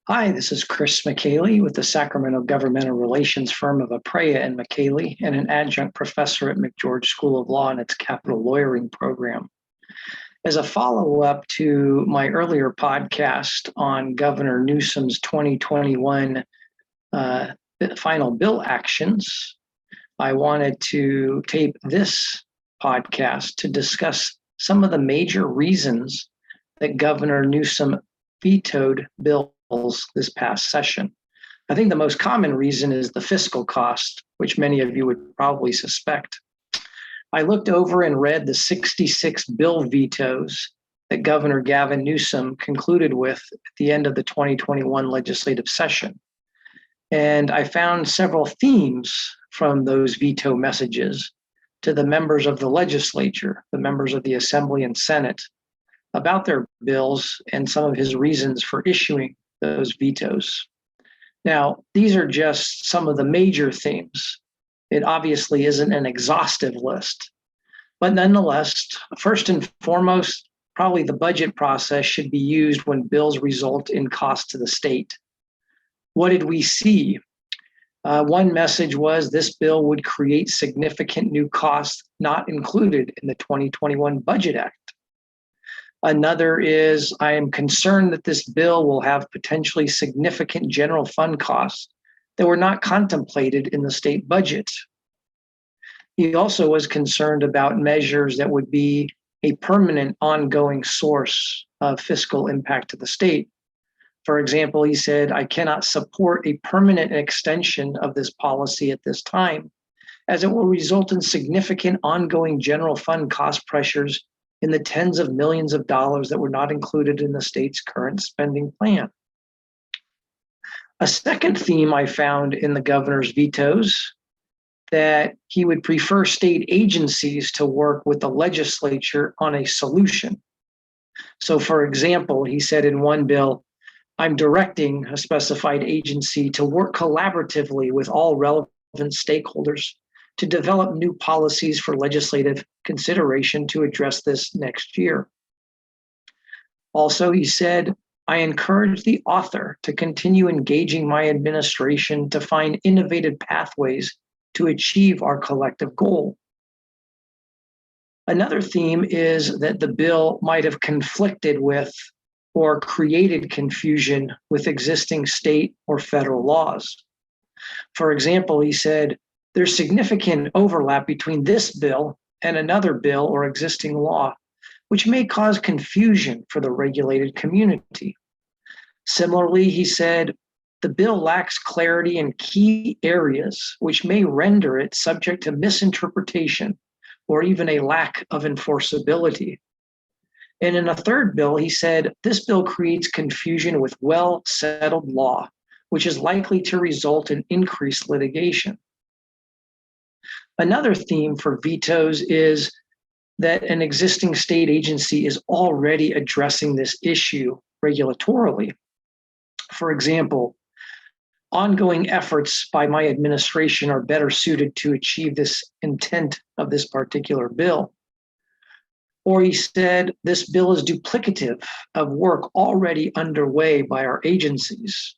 Hi, this is Chris McKaylee with the Sacramento Governmental Relations firm of Aprea and McKaylee and an adjunct professor at McGeorge School of Law and its capital lawyering program. As a follow-up to my earlier podcast on Governor Newsom's 2021 final bill actions, I wanted to tape this podcast to discuss some of the major reasons that Governor Newsom vetoed bills this past session. I think the most common reason is the fiscal cost, which many of you would probably suspect. I looked over and read the 66 bill vetoes that Governor Gavin Newsom concluded with at the end of the 2021 legislative session. And I found several themes from those veto messages to the members of the legislature, the members of the Assembly and Senate, about their bills and some of his reasons for issuing those vetoes. Now, these are just some of the major themes. It obviously isn't an exhaustive list, but nonetheless, first and foremost, probably the budget process should be used when bills result in cost to the state. What did we see? One message was this bill would create significant new costs not included in the 2021 Budget Act. Another is, I am concerned that this bill will have potentially significant general fund costs that were not contemplated in the state budget. He also was concerned about measures that would be a permanent ongoing source of fiscal impact to the state. For example, he said, I cannot support a permanent extension of this policy at this time, as it will result in significant ongoing general fund cost pressures in the tens of millions of dollars that were not included in the state's current spending plan. A second theme I found in the governor's vetoes, that he would prefer state agencies to work with the legislature on a solution. So for example, he said in one bill, I'm directing a specified agency to work collaboratively with all relevant stakeholders to develop new policies for legislative consideration to address this next year. Also, he said, I encourage the author to continue engaging my administration to find innovative pathways to achieve our collective goal. Another theme is that the bill might have conflicted with or created confusion with existing state or federal laws. For example, he said, there's significant overlap between this bill and another bill or existing law, which may cause confusion for the regulated community. Similarly, he said, the bill lacks clarity in key areas, which may render it subject to misinterpretation or even a lack of enforceability. And in a third bill, he said, this bill creates confusion with well-settled law, which is likely to result in increased litigation. Another theme for vetoes is that an existing state agency is already addressing this issue regulatorily. For example, ongoing efforts by my administration are better suited to achieve this intent of this particular bill. Or he said, this bill is duplicative of work already underway by our agencies.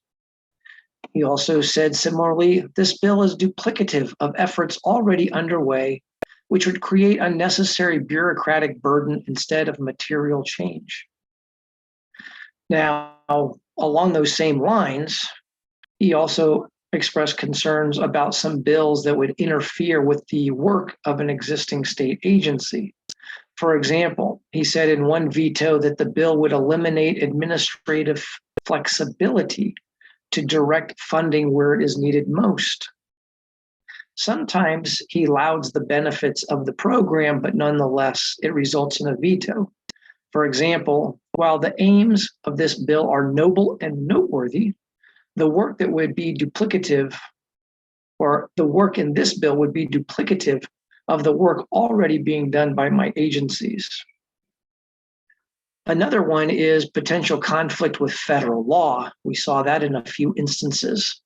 He also said similarly, this bill is duplicative of efforts already underway, which would create unnecessary bureaucratic burden instead of material change. Now, along those same lines, he also expressed concerns about some bills that would interfere with the work of an existing state agency. For example, he said in one veto that the bill would eliminate administrative flexibility to direct funding where it is needed most. Sometimes he lauds the benefits of the program, but nonetheless, it results in a veto. For example, while the aims of this bill are noble and noteworthy, the work that would be duplicative, or the work in this bill would be duplicative of the work already being done by my agencies. Another one is potential conflict with federal law. We saw that in a few instances.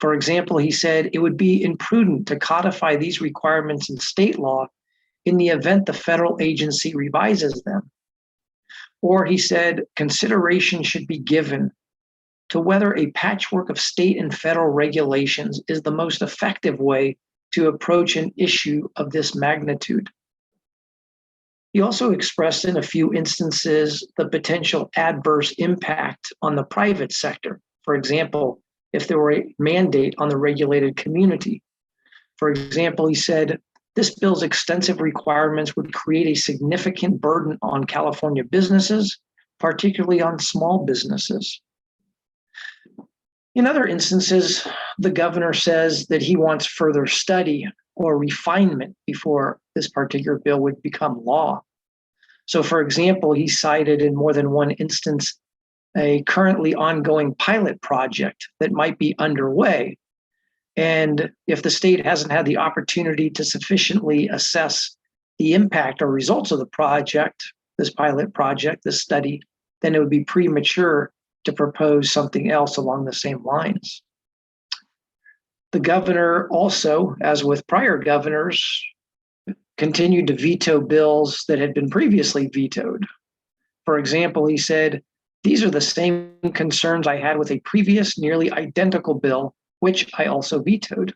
For example, he said it would be imprudent to codify these requirements in state law in the event the federal agency revises them. Or he said consideration should be given to whether a patchwork of state and federal regulations is the most effective way to approach an issue of this magnitude. He also expressed in a few instances the potential adverse impact on the private sector. For example, if there were a mandate on the regulated community. For example, he said, this bill's extensive requirements would create a significant burden on California businesses, particularly on small businesses. In other instances, the governor says that he wants further study or refinement before this particular bill would become law. So, for example, he cited in more than one instance a currently ongoing pilot project that might be underway. And if the state hasn't had the opportunity to sufficiently assess the impact or results of the project, this pilot project, this study, then it would be premature to propose something else along the same lines. The governor also, as with prior governors, continued to veto bills that had been previously vetoed. For example, he said, these are the same concerns I had with a previous nearly identical bill, which I also vetoed.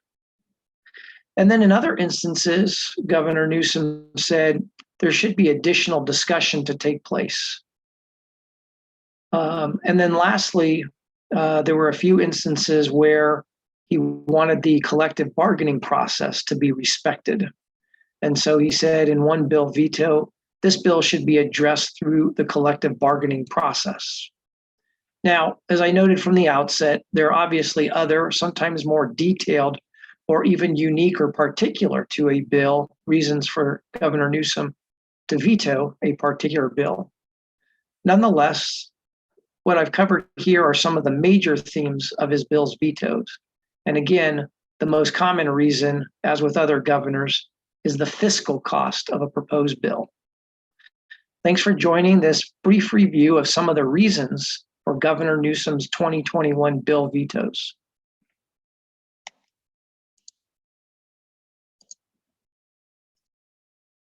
And then in other instances, Governor Newsom said there should be additional discussion to take place. And then lastly, there were a few instances where he wanted the collective bargaining process to be respected. And so he said in one bill veto, this bill should be addressed through the collective bargaining process. Now, as I noted from the outset, there are obviously other, sometimes more detailed or even unique or particular to a bill, reasons for Governor Newsom to veto a particular bill. Nonetheless, what I've covered here are some of the major themes of his bill's vetoes. And again, the most common reason, as with other governors, is the fiscal cost of a proposed bill. Thanks for joining this brief review of some of the reasons for Governor Newsom's 2021 bill vetoes.